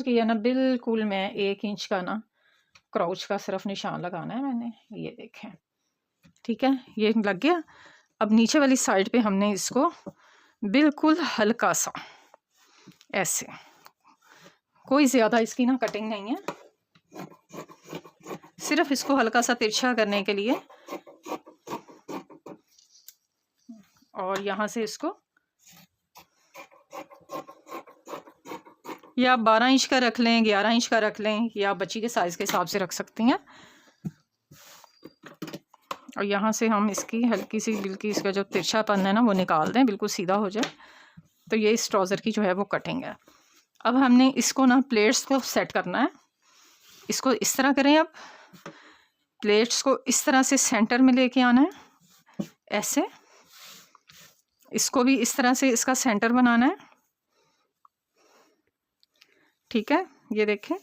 किया ना, बिल्कुल मैं 1 इंच का ना क्राउच का सिर्फ निशान लगाना है मैंने, ये देखें, ठीक है, ये लग गया। अब नीचे वाली साइड पे हमने इसको बिल्कुल हल्का सा ऐसे, कोई ज़्यादा इसकी ना कटिंग नहीं है, सिर्फ इसको हल्का सा तिरछा करने के लिए। और यहाँ से इसको या 12 इंच का रख लें, 11 इंच का रख लें, या बच्ची के साइज़ के हिसाब से रख सकती हैं। और यहाँ से हम इसकी हल्की सी, बिल्कुल इसका जो तिरछापन है ना वो निकाल दें, बिल्कुल सीधा हो जाए। तो ये इस ट्राउज़र की जो है वो कटिंग है। अब हमने इसको ना प्लेट्स को सेट करना है। इसको इस तरह करें, अब प्लेट्स को इस तरह से सेंटर में लेके आना है, ऐसे। इसको भी इस तरह से इसका सेंटर बनाना है, ठीक है, ये देखें।